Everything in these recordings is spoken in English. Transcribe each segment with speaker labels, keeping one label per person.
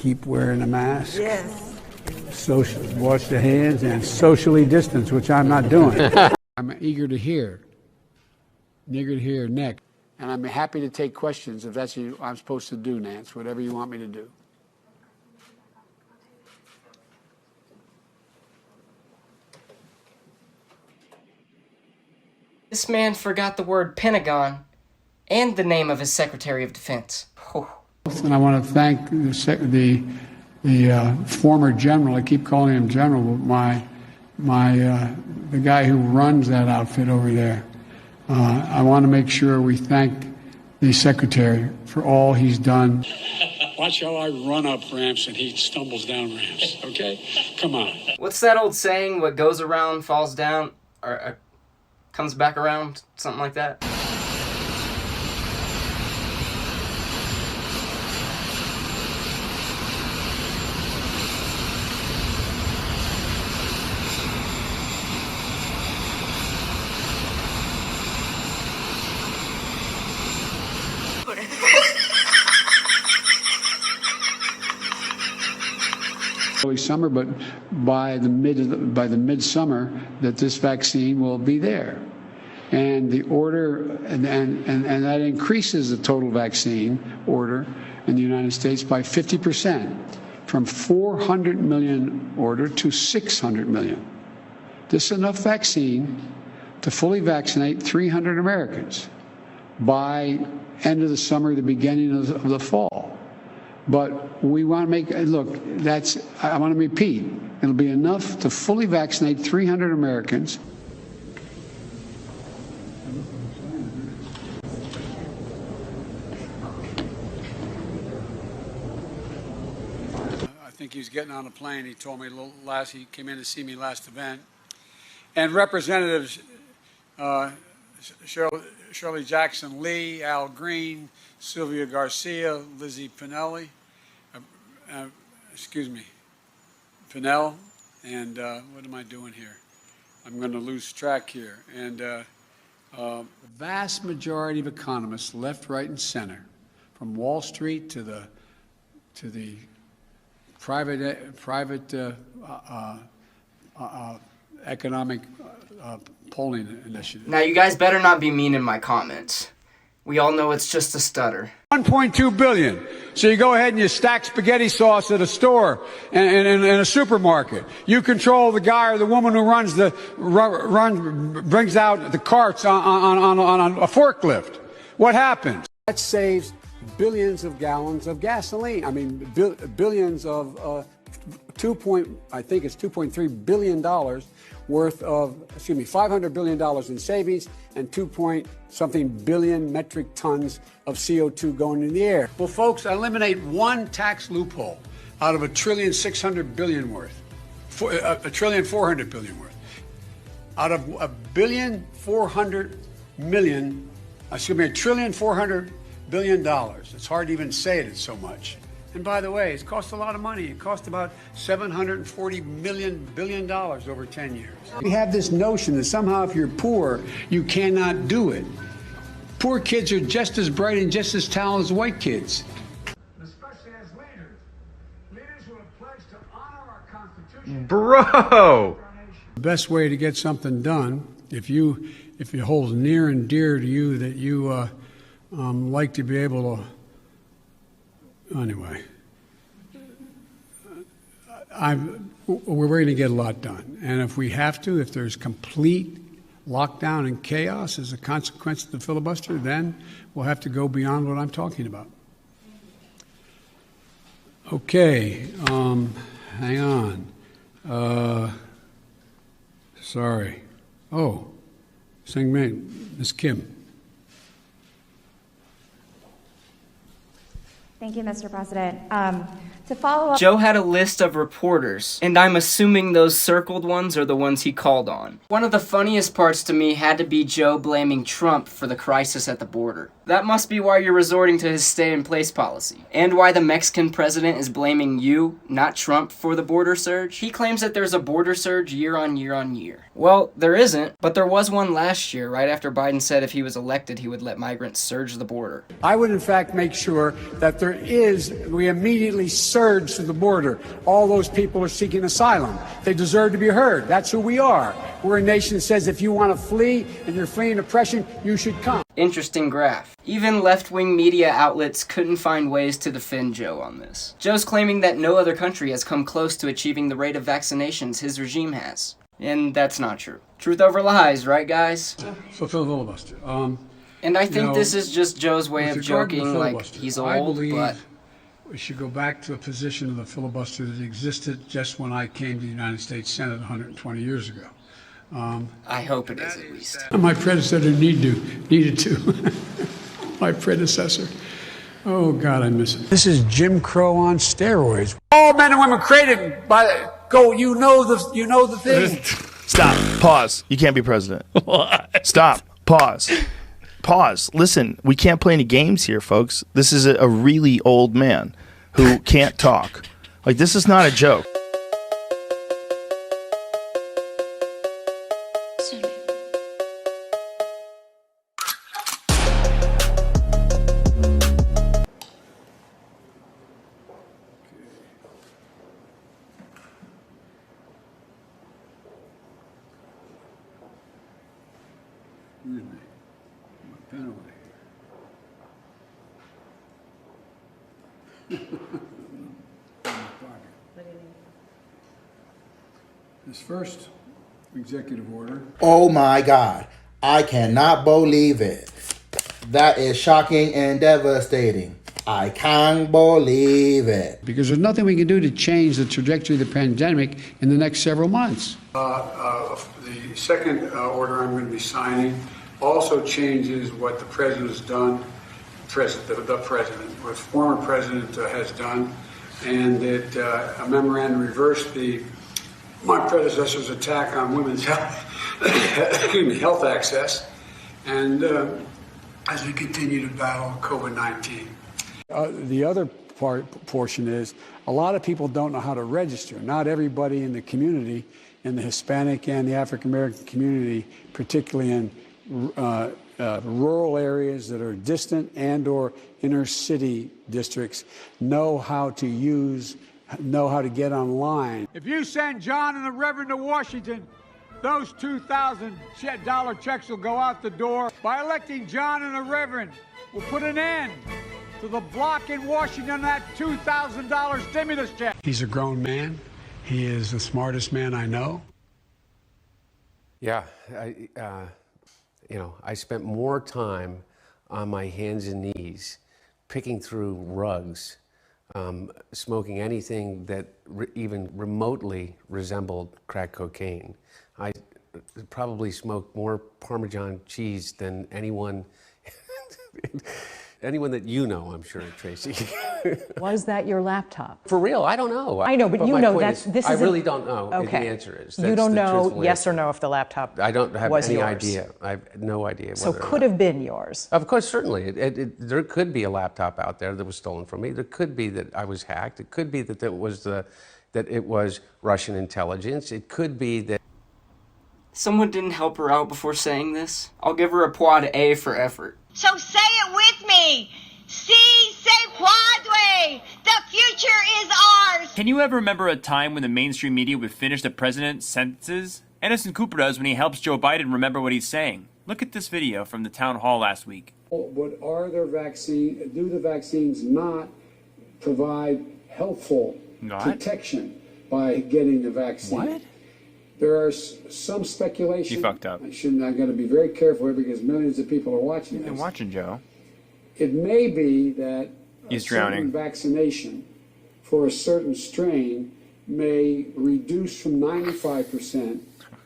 Speaker 1: Keep wearing a mask.
Speaker 2: Yes.
Speaker 1: Social, wash the hands and socially distance, which I'm not doing. I'm eager to hear next. And I'm happy to take questions if that's what I'm supposed to do, Nance, whatever you want me to do.
Speaker 3: This man forgot the word Pentagon and the name of his Secretary of Defense.
Speaker 1: And I want to thank the former general. I keep calling him general, but the guy who runs that outfit over there. I want to make sure we thank the secretary for all he's done. Watch how I run up ramps and he stumbles down ramps, okay? Come on.
Speaker 3: What's that old saying? What goes around falls down, or comes back around? Something like that?
Speaker 1: Early summer, but by the midsummer, that this vaccine will be there, and the order and that increases the total vaccine order in the United States by 50%, from 400 million order to 600 million. This is enough vaccine to fully vaccinate 300 Americans by end of the summer, the beginning of the fall. But we want to make, look, I want to repeat, it'll be enough to fully vaccinate 300 Americans. I think he was getting on a plane. He told me he came in to see me last event. And Representatives Shirley Jackson Lee, Al Green, Sylvia Garcia, Lizzie Pinelli, Pinell, and what am I doing here? I'm going to lose track here. And the vast majority of economists, left, right, and center, from Wall Street to the private economic polling initiative.
Speaker 3: Now, you guys better not be mean in my comments. We all know it's just a stutter.
Speaker 1: 1.2 billion. So you go ahead and you stack spaghetti sauce at a store and in a supermarket. You control the guy or the woman who brings out the carts on a forklift. What happens? That saves billions of gallons of gasoline. I mean, billions of $2.3 billion worth of, $500 billion in savings and 2-point-something billion metric tons of CO2 going in the air. Well, folks, eliminate one tax loophole out of $1.6 trillion worth, $1.4 trillion worth. Out of $1.4 billion. It's hard to even say it, it's so much. And by the way, it's cost a lot of money. It cost about $740 billion over 10 years. We have this notion that somehow if you're poor, you cannot do it. Poor kids are just as bright and just as talented as white kids. Especially as leaders who have pledged to honor our Constitution.
Speaker 4: Bro!
Speaker 1: The best way to get something done, if it holds near and dear to you that you like to be able to. Anyway, we're going to get a lot done. And if we have to, if there's complete lockdown and chaos as a consequence of the filibuster, then we'll have to go beyond what I'm talking about. Okay, hang on. Sorry. Oh, Ms. Kim.
Speaker 5: Thank you, Mr. President. To follow up,
Speaker 3: Joe had a list of reporters, and I'm assuming those circled ones are the ones he called on. One of the funniest parts to me had to be Joe blaming Trump for the crisis at the border. That must be why you're resorting to his stay-in-place policy. And why the Mexican president is blaming you, not Trump, for the border surge. He claims that there's a border surge year on year on year. Well, there isn't, but there was one last year, right after Biden said if he was elected, he would let migrants surge the border.
Speaker 1: I would, in fact, make sure that we immediately surge to the border. All those people are seeking asylum. They deserve to be heard. That's who we are. We're a nation that says if you want to flee and you're fleeing oppression, you should come.
Speaker 3: Interesting graph. Even left-wing media outlets couldn't find ways to defend Joe on this. Joe's claiming that no other country has come close to achieving the rate of vaccinations his regime has. And that's not true. Truth over lies, right guys?
Speaker 1: So filibuster.
Speaker 3: And I think this is just Joe's way of joking like he's old, but
Speaker 1: we should go back to a position of the filibuster that existed just when I came to the United States Senate 120 years ago.
Speaker 3: I hope it is at least.
Speaker 1: My predecessor needed to. My predecessor. Oh God, I miss it. This is Jim Crow on steroids. All men and women created by you know the thing.
Speaker 2: Stop. Pause. You can't be president. What? Stop. Pause. Pause. Listen, we can't play any games here, folks. This is a really old man who can't talk. Like, this is not a joke.
Speaker 1: This first executive order.
Speaker 4: Oh my God. I cannot believe it. That is shocking and devastating. I can't believe it.
Speaker 1: Because there's nothing we can do to change the trajectory of the pandemic in the next several months. The second order I'm going to be signing also changes what the president has done, what former president has done, and it a memorandum reversed my predecessor's attack on women's health access, and as we continue to battle COVID-19. The other portion is a lot of people don't know how to register. Not everybody in the community, in the Hispanic and the African American community, particularly in rural areas that are distant and or inner city districts, know how to get online. If you send John and the Reverend to Washington, those $2,000 checks will go out the door. By electing John and the Reverend, we'll put an end to the block in Washington on that $2,000 stimulus check. He's a grown man. He is the smartest man I know.
Speaker 6: Yeah, I spent more time on my hands and knees picking through rugs, smoking anything that even remotely resembled crack cocaine. I probably smoked more Parmesan cheese than anyone that you know, I'm sure, Tracy.
Speaker 7: Was that your laptop?
Speaker 6: For real, I don't know.
Speaker 7: I know, but you know that this is.
Speaker 6: I really don't know.
Speaker 7: Okay.
Speaker 6: The answer is.
Speaker 7: You don't know, yes or no, if the laptop
Speaker 6: I don't have
Speaker 7: was
Speaker 6: any
Speaker 7: yours.
Speaker 6: idea. I have no idea.
Speaker 7: So could have been yours.
Speaker 6: Of course, certainly. There could be a laptop out there that was stolen from me. There could be that I was hacked. It could be that it was Russian intelligence. It could be that.
Speaker 3: someone didn't help her out before saying this. I'll give her a quad A for effort.
Speaker 8: So say it with me. Si se puede. The future is ours.
Speaker 9: Can you ever remember a time when the mainstream media would finish the president's sentences? Edison Cooper does when he helps Joe Biden remember what he's saying. Look at this video from the town hall last week.
Speaker 1: Do the vaccines not provide helpful protection by getting the vaccine?
Speaker 9: What?
Speaker 1: There are some speculation.
Speaker 9: You fucked up.
Speaker 1: I got to be very careful here because millions of people are watching this.
Speaker 9: You've been watching, Joe.
Speaker 1: It may be that
Speaker 9: He's
Speaker 1: a certain
Speaker 9: drowning.
Speaker 1: vaccination for a certain strain may reduce from 95%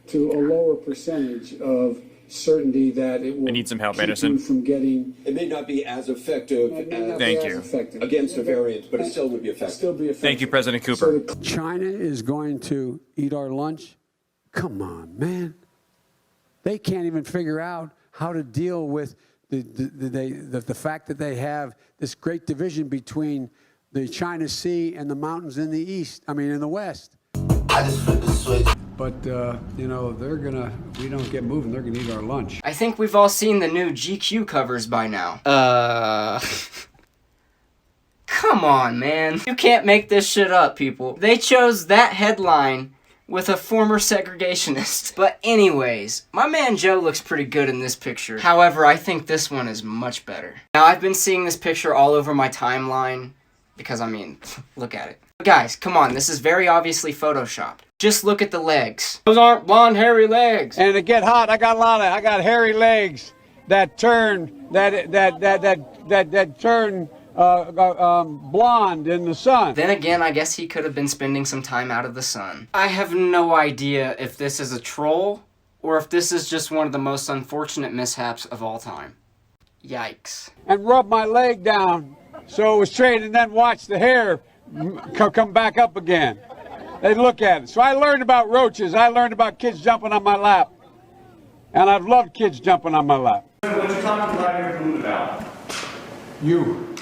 Speaker 1: to a lower percentage of certainty that it will
Speaker 9: I need some help,
Speaker 1: keep
Speaker 9: Anderson.
Speaker 1: you from getting.
Speaker 10: It may not be as effective
Speaker 9: Thank you.
Speaker 10: against a variant, but it still would be effective.
Speaker 9: Thank you, President Cooper.
Speaker 1: So China is going to eat our lunch? Come on, man. They can't even figure out how to deal with
Speaker 11: the fact that they have this great division between the China Sea and the mountains in the east, in the west.
Speaker 12: I just flipped the switch.
Speaker 11: But, we don't get moving, they're gonna eat our lunch.
Speaker 3: I think we've all seen the new GQ covers by now. Come on, man. You can't make this shit up, people. They chose that headline with a former segregationist. But anyways, my man Joe looks pretty good in this picture. However, I think this one is much better. Now, I've been seeing this picture all over my timeline because, look at it. Guys, come on, this is very obviously photoshopped. Just look at the legs. Those aren't blonde, hairy legs.
Speaker 11: And to get hot, I got hairy legs that turn, that turn blonde in the sun.
Speaker 3: Then again, I guess he could have been spending some time out of the sun. I have no idea if this is a troll or if this is just one of the most unfortunate mishaps of all time. Yikes.
Speaker 11: And rub my leg down so it was straight and then watch the hair come back up again. They look at it. So I learned about roaches. I learned about kids jumping on my lap. And I've loved kids jumping on my lap.
Speaker 13: What you talking about your food about?
Speaker 11: You.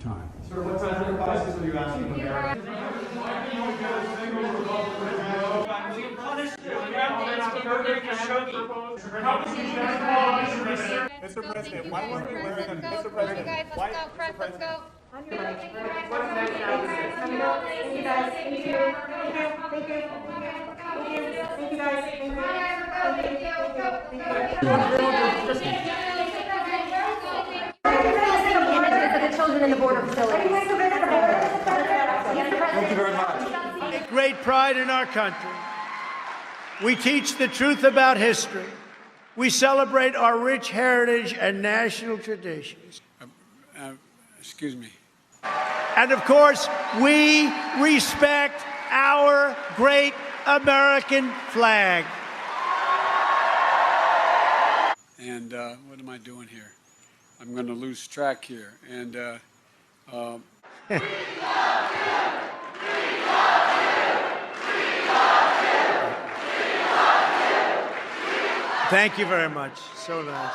Speaker 13: Time. Sir, what time of classes are you asking about? Mr. President, why weren't you wearing a Mr. President? Why? Let's go. Thank you guys.
Speaker 5: The children in the border facilities.
Speaker 13: Thank you very much.
Speaker 14: Take great pride in our country. We teach the truth about history. We celebrate our rich heritage and national traditions.
Speaker 11: Excuse me.
Speaker 14: And of course, we respect our great American flag.
Speaker 11: And what am I doing here? I'm going to lose track here. And
Speaker 14: thank you very much. So nice.